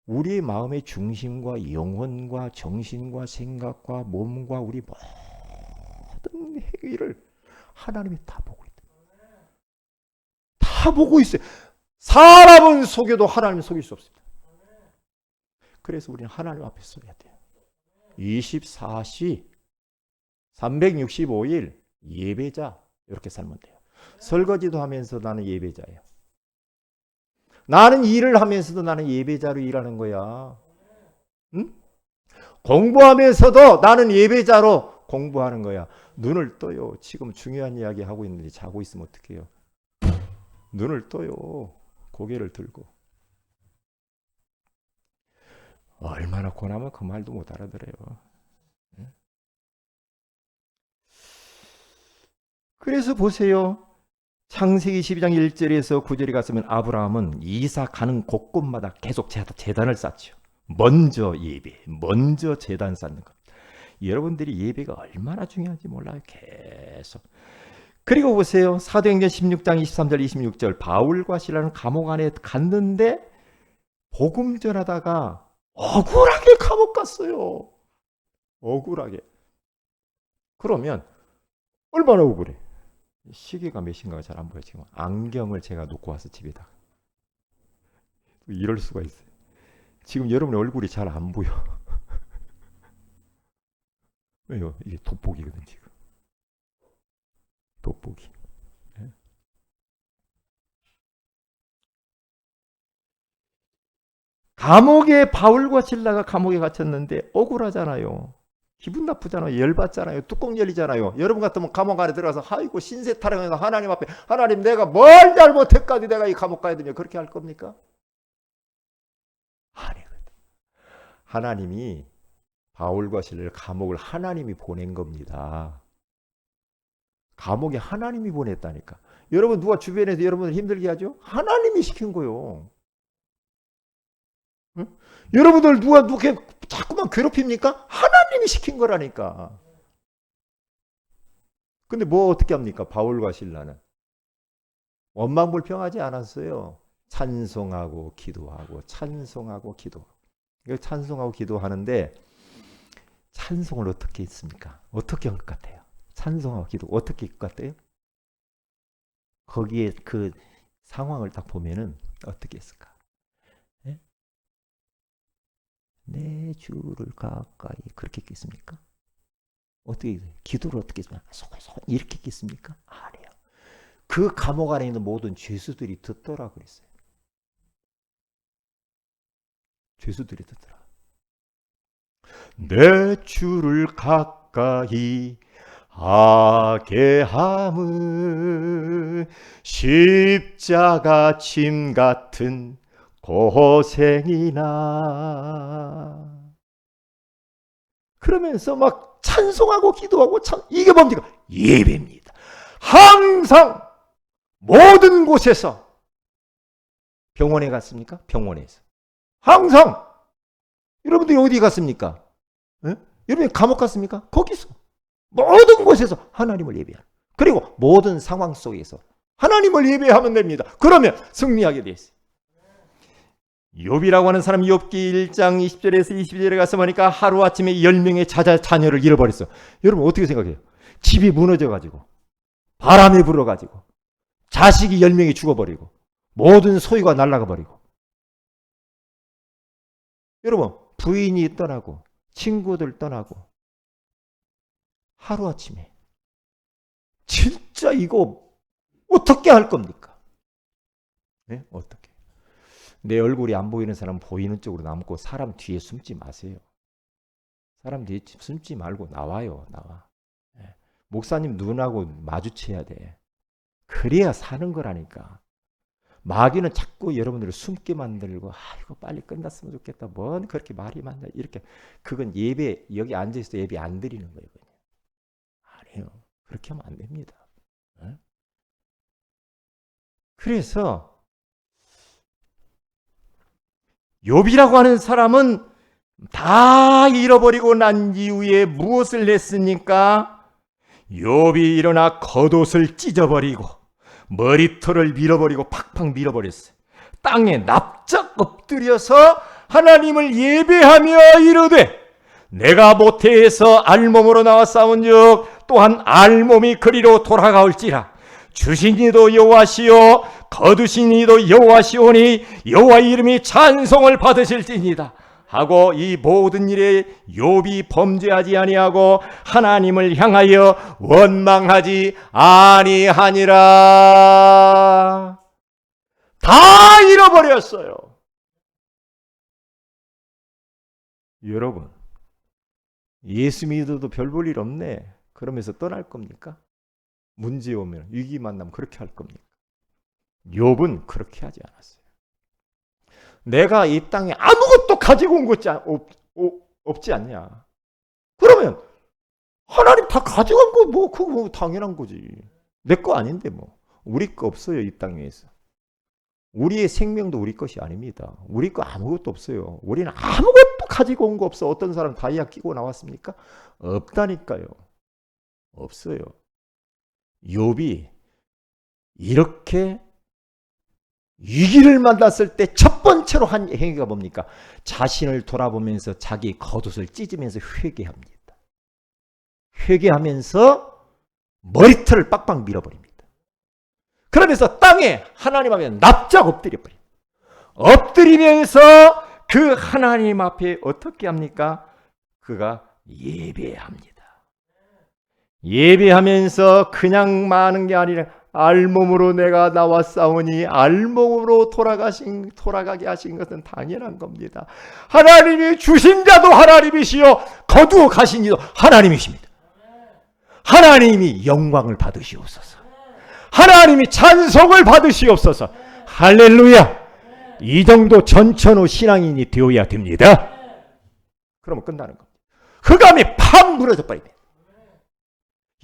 우리의 마음의 중심과 영혼과 정신과 생각과 몸과 우리 모든 행위를 하나님이 다 보고 있다. 다 보고 있어요. 사람은 속여도 하나님은 속일 수 없습니다. 그래서 우리는 하나님 앞에 서야 돼요. 24시 365일 예배자 이렇게 살면 돼요. 설거지도 하면서 나는 예배자예요. 나는 일을 하면서도 나는 예배자로 일하는 거야. 응? 공부하면서도 나는 예배자로 공부하는 거야. 눈을 떠요. 지금 중요한 이야기 하고 있는데 자고 있으면 어떡해요? 눈을 떠요. 고개를 들고. 얼마나 고나면 그 말도 못 알아들어요. 그래서 보세요. 창세기 12장 1절에서 9절에 갔으면 아브라함은 이삭 가는 곳곳마다 계속 제단을 쌓죠. 먼저 예배, 먼저 제단 쌓는 것. 여러분들이 예배가 얼마나 중요한지 몰라요. 계속. 그리고 보세요. 사도행전 16장 23절 26절 바울과 실라는 감옥 안에 갔는데 복음 전하다가 억울하게 감옥 갔어요. 억울하게. 그러면 얼마나 억울해. 시계가 몇 시인가 잘 안 보여. 지금 안경을 제가 놓고 와서 집에다가 이럴 수가 있어요. 지금 여러분의 얼굴이 잘 안 보여. 왜요? 이게 돋보기거든 지금. 돋보기. 네? 감옥에 바울과 실라가 감옥에 gat혔는데 억울하잖아요. 기분 나쁘잖아요. 열받잖아요. 뚜껑 열리잖아요. 여러분 같으면 감옥 안에 들어가서 아이고 신세 타령해서 하나님 앞에 하나님 내가 뭘 잘못했까지 내가 이 감옥 가야 되냐 그렇게 할 겁니까? 아니거든. 하나님이 바울과 실라를 감옥을 하나님이 보낸 겁니다. 감옥에 하나님이 보냈다니까. 여러분 누가 주변에서 여러분을 힘들게 하죠? 하나님이 시킨 거요. 응? 여러분들 누가 자꾸만 괴롭힙니까? 하나님이 시킨 거라니까. 근데 뭐 어떻게 합니까? 바울과 실라는 원망불평하지 않았어요. 찬송하고 기도하고 찬송하고 기도하고. 찬송하고 기도하는데 찬송을 어떻게 했습니까? 어떻게 한 것 같아요? 찬송하고 기도 어떻게 할 것 같아요? 거기에 그 상황을 딱 보면은 어떻게 했을까? 네? 내 주를 가까이 그렇게 했겠습니까? 어떻게 기도를 어떻게 했습니까? 이렇게 했겠습니까? 아니에요. 그 감옥 안에 있는 모든 죄수들이 듣더라 그랬어요. 죄수들이 듣더라. 내 주를 가까이 하게 함은 십자가 짐 같은 고생이나 그러면서 막 찬송하고 기도하고 이게 뭡니까? 예배입니다. 항상 모든 곳에서 병원에 갔습니까? 병원에서 항상 여러분들이 어디 갔습니까? 에? 여러분이 감옥 갔습니까? 거기서 모든 곳에서 하나님을 예배하는 그리고 모든 상황 속에서 하나님을 예배하면 됩니다. 그러면 승리하게 돼 있어요. 욥이라고 하는 사람 욥기 1장 20절에서 22절에 가서 보니까 하루아침에 10명의 자녀를 잃어버렸어. 여러분 어떻게 생각해요? 집이 무너져가지고 바람이 불어가지고 자식이 10명이 죽어버리고 모든 소유가 날아가 버리고 여러분 부인이 떠나고 친구들 떠나고 하루아침에 진짜 이거 어떻게 할 겁니까? 네? 어떻게? 내 얼굴이 안 보이는 사람 보이는 쪽으로 남고 사람 뒤에 숨지 마세요. 사람 뒤에 숨지 말고 나와요. 나와. 네. 목사님 눈하고 마주쳐야 돼. 그래야 사는 거라니까. 마귀는 자꾸 여러분들을 숨게 만들고 이거 빨리 끝났으면 좋겠다. 뭔 그렇게 말이 많냐. 이렇게 그건 예배 여기 앉아있어도 예배 안 드리는 거예요. 그냥. 아니에요. 그렇게 하면 안 됩니다. 네? 그래서 욥이라고 하는 사람은 다 잃어버리고 난 이후에 무엇을 했습니까? 욥이 일어나 겉옷을 찢어버리고 머리털을 밀어버리고 팍팍 밀어버렸어요. 땅에 납작 엎드려서 하나님을 예배하며 이르되 내가 모태에서 알몸으로 나와 싸운즉 또한 알몸이 그리로 돌아가올지라. 주신 이도 여호와시요 거두신 이도 여호와시오니 여호와의 이름이 찬송을 받으실지니이다 하고 이 모든 일에 욥이 범죄하지 아니하고 하나님을 향하여 원망하지 아니하니라. 다 잃어버렸어요. 여러분 예수 믿어도 별 볼 일 없네 그러면서 떠날 겁니까? 문제 오면 위기 만나면 그렇게 할 겁니까? 욥은 그렇게 하지 않았어요. 내가 이 땅에 아무것도 가지고 온 것이 없지 않냐? 그러면 하나님 다 가져간 거 뭐 그거 당연한 거지. 내 거 아닌데 뭐 우리 거 없어요 이 땅에서. 우리의 생명도 우리 것이 아닙니다. 우리 거 아무것도 없어요. 우리는 아무것도 가지고 온 거 없어. 어떤 사람 다이아 끼고 나왔습니까? 없다니까요. 없어요. 욥이 이렇게 위기를 만났을 때 첫 번째로 한 행위가 뭡니까? 자신을 돌아보면서 자기 겉옷을 찢으면서 회개합니다. 회개하면서 머리털을 빡빡 밀어버립니다. 그러면서 땅에 하나님 앞에 납작 엎드려버립니다. 엎드리면서 그 하나님 앞에 어떻게 합니까? 그가 예배합니다. 예배하면서 그냥 마는 게 아니라 알몸으로 내가 나와 싸우니 알몸으로 돌아가게 하신 것은 당연한 겁니다. 하나님이 주신 자도 하나님이시요 거두어 가신 이도 하나님이십니다. 하나님이 영광을 받으시옵소서. 하나님이 찬송을 받으시옵소서. 할렐루야. 이 정도 전천후 신앙인이 되어야 됩니다. 그러면 끝나는 겁니다. 흑암이 팍 무너져 버립니다.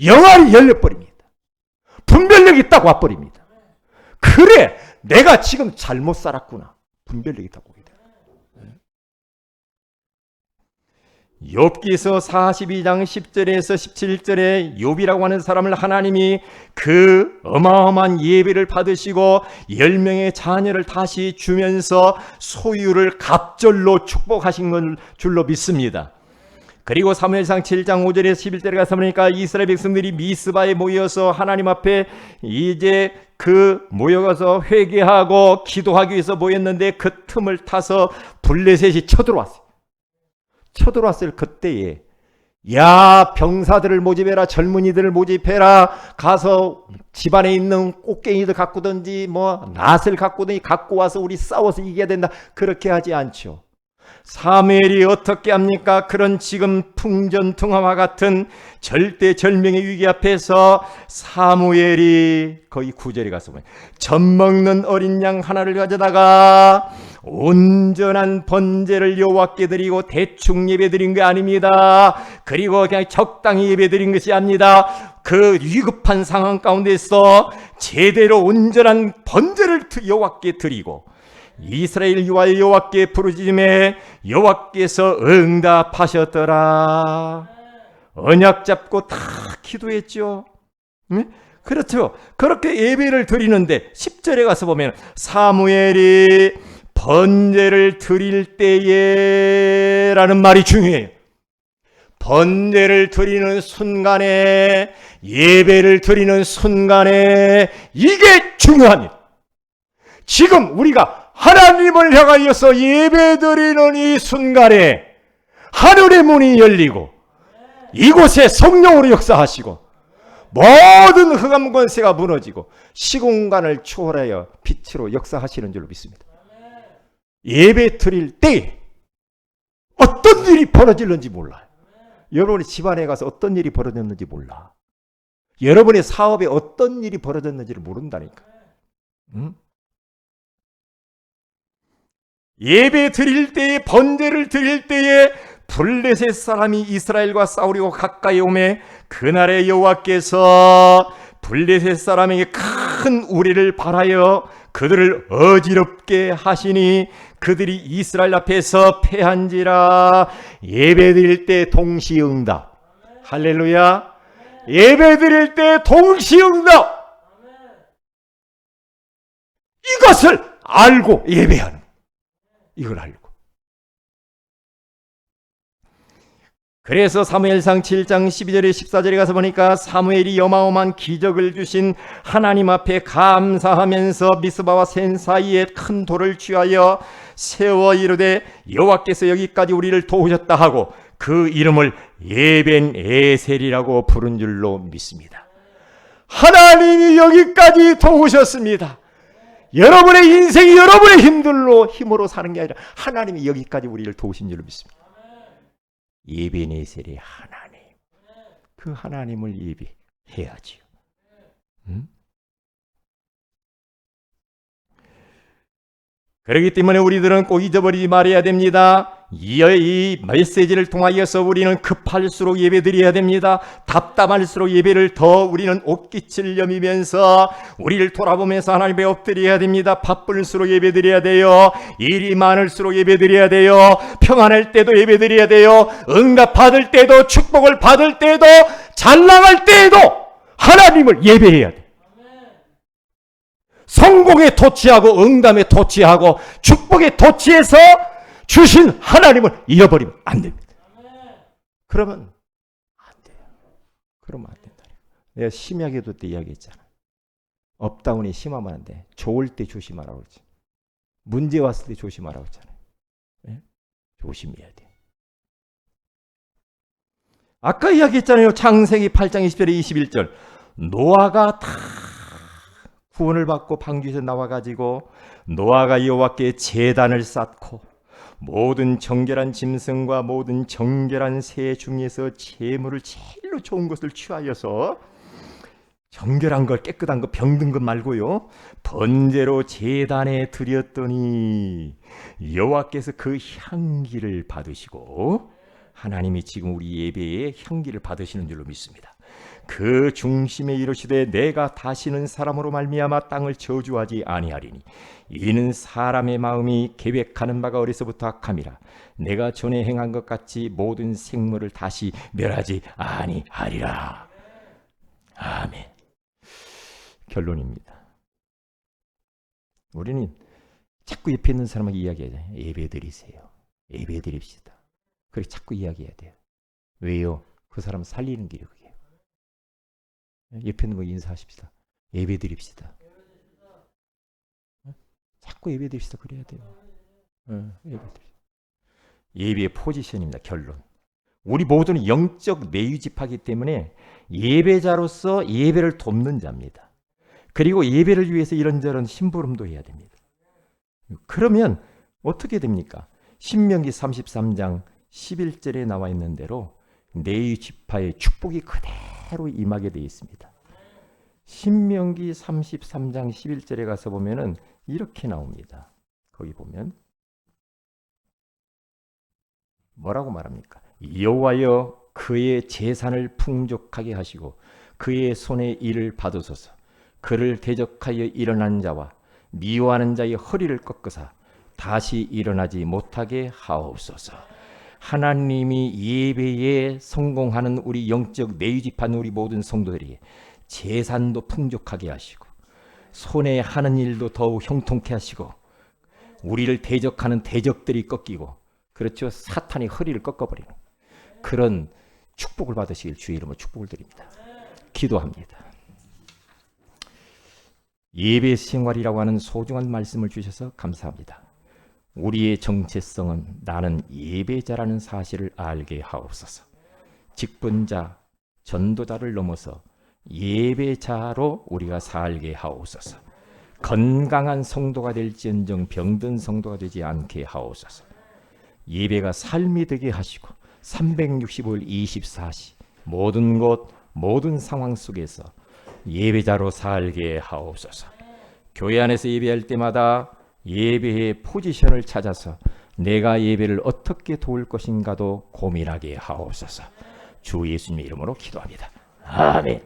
영알이 열려버립니다. 분별력이 딱 와버립니다. 그래 내가 지금 잘못 살았구나. 분별력이 딱 오게 돼요. 욥기서 42장 10절에서 17절에 욥이라고 하는 사람을 하나님이 그 어마어마한 예배를 받으시고 10명의 자녀를 다시 주면서 소유를 갑절로 축복하신 걸 줄로 믿습니다. 그리고 사무엘상 7장 5절에서 11절에 가서 보니까 이스라엘 백성들이 미스바에 모여서 하나님 앞에 이제 모여가서 회개하고 기도하기 위해서 모였는데 그 틈을 타서 블레셋이 쳐들어왔어요. 쳐들어왔을 그때에 야, 병사들을 모집해라, 젊은이들을 모집해라, 가서 집안에 있는 꽃갱이들 갖고든지 낫을 갖고든지 갖고 와서 우리 싸워서 이겨야 된다. 그렇게 하지 않죠. 사무엘이 어떻게 합니까? 그런 지금 풍전등화와 같은 절대절명의 위기 앞에서 사무엘이 거의 9절에 가서 젖먹는 어린 양 하나를 가져다가 온전한 번제를 여호와께 드리고 대충 예배드린 게 아닙니다. 그리고 그냥 적당히 예배드린 것이 아닙니다. 그 위급한 상황 가운데서 제대로 온전한 번제를 여호와께 드리고 이스라엘 여호와께 부르짖음에 여호와께서 응답하셨더라. 언약 잡고 다 기도했죠. 응? 그렇죠. 그렇게 예배를 드리는데 10절에 가서 보면 사무엘이 번제를 드릴 때에 라는 말이 중요해요. 번제를 드리는 순간에, 예배를 드리는 순간에 이게 중요합니다. 지금 우리가 하나님을 향하여서 예배드리는 이 순간에 하늘의 문이 열리고 이곳에 성령으로 역사하시고 모든 흑암 권세가 무너지고 시공간을 초월하여 빛으로 역사하시는 줄로 믿습니다. 예배 드릴 때 어떤 일이 벌어질는지 몰라요. 여러분의 집안에 가서 어떤 일이 벌어졌는지 몰라. 여러분의 사업에 어떤 일이 벌어졌는지를 모른다니까. 응? 예배 드릴 때에, 번제를 드릴 때에 블레셋 사람이 이스라엘과 싸우려고 가까이 오매 그날에 여호와께서 블레셋 사람에게 큰 우레를 발하여 그들을 어지럽게 하시니 그들이 이스라엘 앞에서 패한지라. 예배 드릴 때 동시응답. 할렐루야. 예배 드릴 때 동시응답. 이것을 알고 예배하는, 이걸 알고. 그래서 사무엘상 7장 12절에 14절에 가서 보니까 사무엘이 어마어마한 기적을 주신 하나님 앞에 감사하면서 미스바와 센 사이에 큰 돌을 취하여 세워 이르되 여호와께서 여기까지 우리를 도우셨다 하고 그 이름을 에벤에셀이라고 부른 줄로 믿습니다. 하나님이 여기까지 도우셨습니다. 여러분의 인생이 여러분의 힘으로 사는 게 아니라 하나님이 여기까지 우리를 도우신 줄로 믿습니다. 에벤에셀의 하나님, 그 하나님을 예배해야지요. 그렇기 때문에 우리들은 꼭 잊어버리지 말아야 됩니다. 이 메시지를 통하여서 우리는 급할수록 예배드려야 됩니다. 답답할수록 예배를 더 우리는 옷깃을 여미면서 우리를 돌아보면서 하나님께 엎드려야 됩니다. 바쁠수록 예배드려야 돼요. 일이 많을수록 예배드려야 돼요. 평안할 때도 예배드려야 돼요. 응답 받을 때도, 축복을 받을 때도, 잘 나갈 때에도 하나님을 예배해야 돼요. 성공에 도취하고 응답에 도취하고 축복에 도취해서 주신 하나님을 잃어버리면 안 됩니다. 그러면 안 돼요. 그러면 안 된다. 내가 심야기도 때 이야기했잖아. 업다운이 심하면 안 돼. 좋을 때 조심하라고 그러지. 문제 왔을 때 조심하라고 했잖아요. 네? 조심해야 돼. 아까 이야기했잖아요. 창세기 8장 20절에 21절. 노아가 다 구원을 받고 방주에서 나와가지고 노아가 여호와께 제단을 쌓고 모든 정결한 짐승과 모든 정결한 새 중에서 제물을 제일로 좋은 것을 취하여서 정결한 걸, 깨끗한 거, 병든 것 말고요, 번제로 제단에 드렸더니 여호와께서 그 향기를 받으시고, 하나님이 지금 우리 예배에 향기를 받으시는 줄로 믿습니다. 그 중심에 이르시되 내가 다시는 사람으로 말미암아 땅을 저주하지 아니하리니 이는 사람의 마음이 계획하는 바가 어려서부터 악함이라. 내가 전에 행한 것 같이 모든 생물을 다시 멸하지 아니하리라. 아멘. 결론입니다. 우리는 자꾸 옆에 있는 사람에게 이야기해야 돼요. 예배 드리세요. 예배 드립시다. 그렇게 자꾸 이야기해야 돼요. 왜요? 그 사람 살리는 길이에요. 그게. 옆에 있는 거 인사하십시다. 예배 드립시다. 자꾸 예배 드립시다. 그래야 돼요. 예배 드립시다. 예배의 포지션입니다. 결론. 우리 모두는 영적 내유집하기 때문에 예배자로서 예배를 돕는 자입니다. 그리고 예배를 위해서 이런저런 심부름도 해야 됩니다. 그러면 어떻게 됩니까? 신명기 33장 11절에 나와 있는 대로 내유지파의 축복이 그대로 임하게 되어 있습니다. 신명기 33장 11절에 가서 보면은 이렇게 나옵니다. 거기 보면 뭐라고 말합니까? 여호와여 그의 재산을 풍족하게 하시고 그의 손의 일을 받으소서. 그를 대적하여 일어난 자와 미워하는 자의 허리를 꺾으사 다시 일어나지 못하게 하옵소서. 하나님이 예배에 성공하는 우리 영적 내유집한 우리 모든 성도들이 재산도 풍족하게 하시고 손에 하는 일도 더욱 형통케 하시고 우리를 대적하는 대적들이 꺾이고 그렇죠. 사탄이 허리를 꺾어버리는 그런 축복을 받으시길 주의 이름으로 축복을 드립니다. 기도합니다. 예배 생활이라고 하는 소중한 말씀을 주셔서 감사합니다. 우리의 정체성은 나는 예배자라는 사실을 알게 하옵소서. 직분자, 전도자를 넘어서 예배자로 우리가 살게 하옵소서. 건강한 성도가 될지언정 병든 성도가 되지 않게 하옵소서. 예배가 삶이 되게 하시고 365일 24시 모든 곳 모든 상황 속에서 예배자로 살게 하옵소서. 교회 안에서 예배할 때마다 예배의 포지션을 찾아서 내가 예배를 어떻게 도울 것인가도 고민하게 하옵소서. 주 예수님의 이름으로 기도합니다. 아멘.